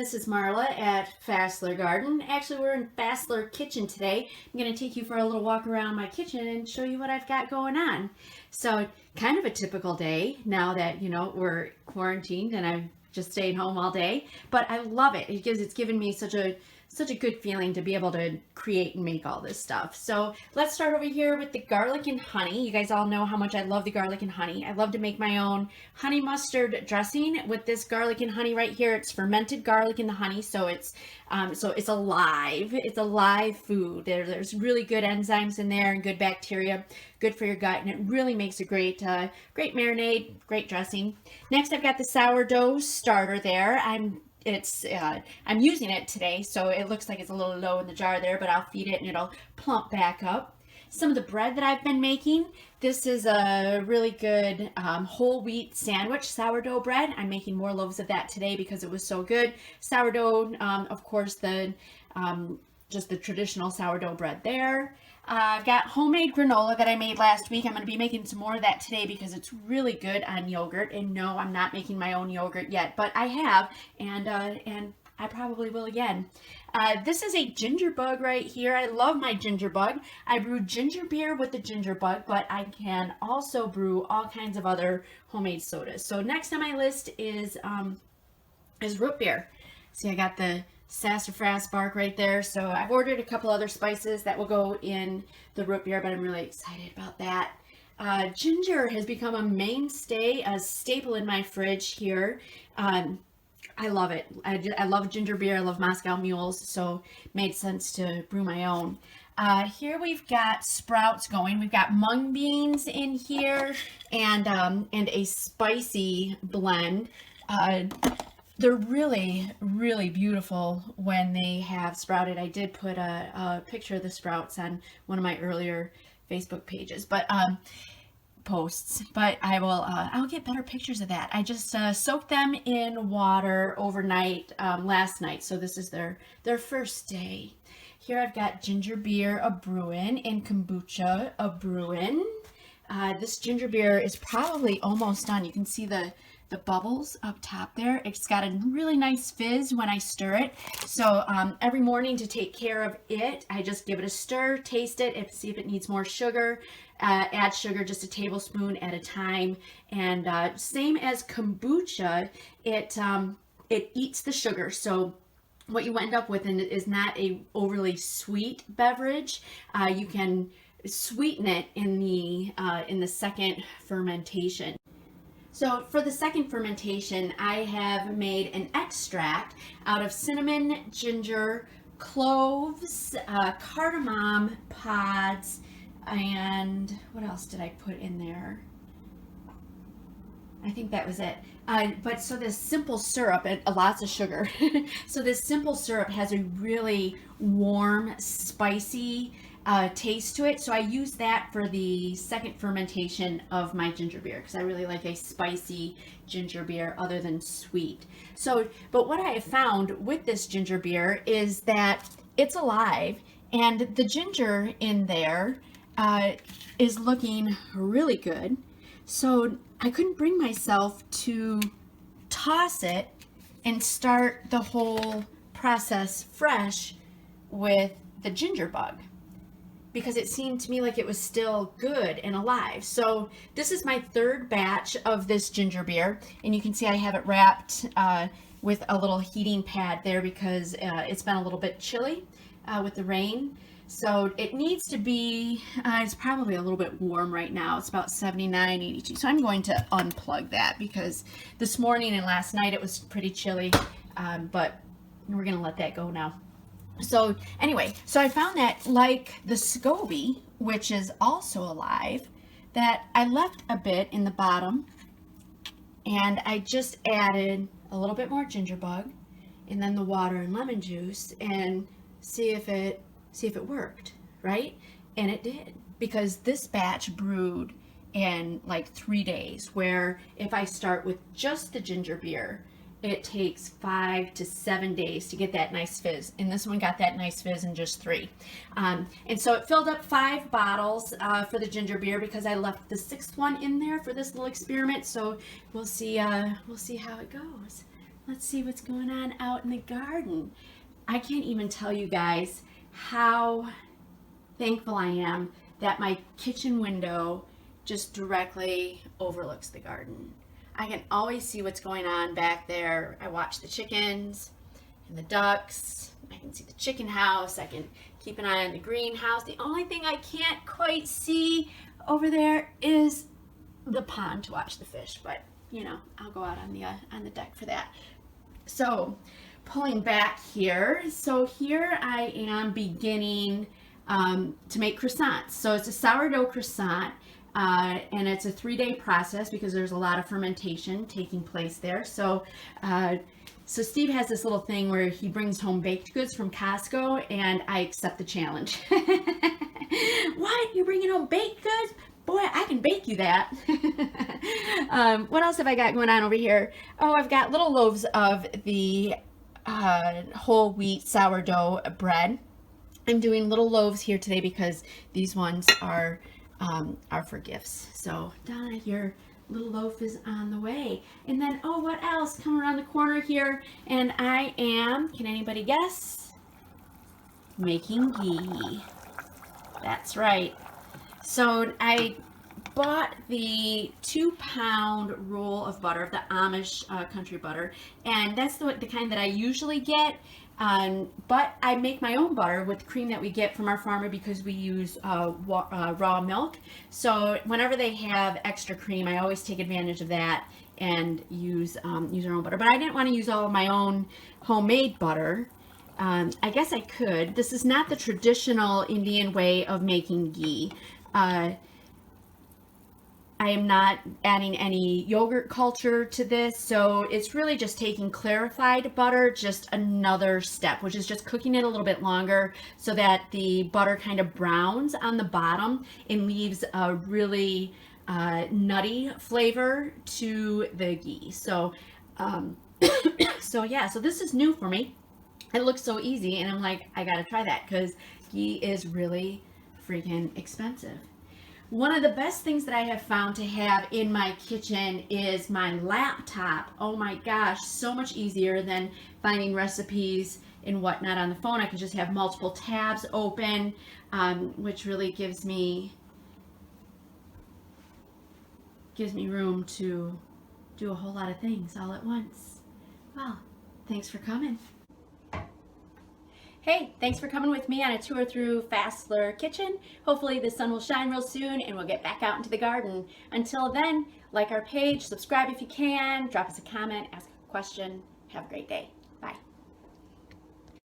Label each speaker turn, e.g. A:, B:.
A: this is Marla at Fassler Garden. Actually, we're in FasslerKitchen today. I'm going to take you for a little walk around my kitchen and show you what I've got going on. So, kind of a typical day now that, we're quarantined and I'm just staying home all day. But I love it because it's given me such a good feeling to be able to create and make all this stuff. So let's start over here with the garlic and honey. You guys all know how much I love the garlic and honey. I love to make my own honey mustard dressing with this garlic and honey right here. It's fermented garlic and the honey, so it's alive. It's a live food. There's really good enzymes in there and good bacteria, good for your gut, and it really makes a great marinade, great dressing. Next, I've got the sourdough starter there. I'm using it today, so it looks like it's a little low in the jar there, but I'll feed it and it'll plump back up. Some of the bread that I've been making, this is a really good whole wheat sandwich sourdough bread. I'm making more loaves of that today because it was so good. Sourdough, of course, just the traditional sourdough bread there. I've got homemade granola that I made last week. I'm going to be making some more of that today because it's really good on yogurt. And no, I'm not making my own yogurt yet, but I have, and I probably will again. This is a ginger bug right here. I love my ginger bug. I brew ginger beer with the ginger bug, but I can also brew all kinds of other homemade sodas. So next on my list is root beer. See, I got the sassafras bark right there. So I've ordered a couple other spices that will go in the root beer, but I'm really excited about that. Ginger has become a mainstay, a staple in my fridge here. I love it. I love ginger beer. I love Moscow mules, so it made sense to brew my own. Here we've got sprouts going. We've got mung beans in here and a spicy blend. They're really, really beautiful when they have sprouted. I did put a picture of the sprouts on one of my earlier Facebook pages, but posts. But I'll get better pictures of that. I just soaked them in water overnight last night, so this is their first day. Here I've got ginger beer a brewing and kombucha a brewing. This ginger beer is probably almost done. You can see the bubbles up top there. It's got a really nice fizz when I stir it. So every morning to take care of it, I just give it a stir, taste it, see if it needs more sugar. Add sugar, just a tablespoon at a time. And same as kombucha, it eats the sugar. So what you end up with is not a overly sweet beverage. You can sweeten it in the second fermentation. So for the second fermentation, I have made an extract out of cinnamon, ginger, cloves, cardamom pods, and what else did I put in there? I think that was it. But so this simple syrup, and lots of sugar. So this simple syrup has a really warm, spicy taste to it. So I use that for the second fermentation of my ginger beer because I really like a spicy ginger beer other than sweet. So, but what I have found with this ginger beer is that it's alive and the ginger in there is looking really good. So I couldn't bring myself to toss it and start the whole process fresh with the ginger bug, because it seemed to me like it was still good and alive. So this is my third batch of this ginger beer, and you can see I have it wrapped with a little heating pad there because it's been a little bit chilly with the rain. So it needs to be, it's probably a little bit warm right now. It's about 79, 82. So I'm going to unplug that because this morning and last night it was pretty chilly, but we're going to let that go now. So anyway, so I found that like the SCOBY, which is also alive, that I left a bit in the bottom and I just added a little bit more ginger bug and then the water and lemon juice and see if it worked, right? And it did, because this batch brewed in like 3 days, where if I start with just the ginger beer, it takes 5 to 7 days to get that nice fizz. And this one got that nice fizz in just 3. And so it filled up 5 bottles for the ginger beer because I left the 6th one in there for this little experiment. So we'll see how it goes. let's see what's going on out in the garden. I can't even tell you guys how thankful I am that my kitchen window just directly overlooks the garden. I can always see what's going on back there. I watch the chickens and the ducks. I can see the chicken house. I can keep an eye on the greenhouse. The only thing I can't quite see over there is the pond to watch the fish, but you know, I'll go out on the deck for that. So pulling back here, so here I am beginning to make croissants. So it's a sourdough croissant, and it's a 3-day process because there's a lot of fermentation taking place there. So so Steve has this little thing where he brings home baked goods from Costco, and I accept the challenge. What? You're bringing home baked goods? Boy, I can bake you that. What else have I got going on over here? Oh, I've got little loaves of the whole wheat sourdough bread. I'm doing little loaves here today because these ones are for gifts. So Donna, your little loaf is on the way. And then, oh, what else? Come around the corner here, and I am, can anybody guess? Making ghee. That's right. So I bought the 2-pound roll of butter, of the Amish country butter, and that's the kind that I usually get. But I make my own butter with cream that we get from our farmer because we use raw milk. So whenever they have extra cream, I always take advantage of that and use our own butter. But I didn't want to use all of my own homemade butter. I guess I could. This is not the traditional Indian way of making ghee. I am not adding any yogurt culture to this, so it's really just taking clarified butter just another step, which is just cooking it a little bit longer so that the butter kind of browns on the bottom and leaves a really nutty flavor to the ghee. So, so yeah, so this is new for me. It looks so easy, and I'm like, I gotta try that because ghee is really freaking expensive. One of the best things that I have found to have in my kitchen is my laptop. Oh my gosh, so much easier than finding recipes and whatnot on the phone. I can just have multiple tabs open, which really gives me room to do a whole lot of things all at once. Well, thanks for coming. Hey, thanks for coming with me on a tour through FasslerKitchen. Hopefully the sun will shine real soon and we'll get back out into the garden. Until then, like our page, subscribe if you can, drop us a comment, ask a question. Have a great day.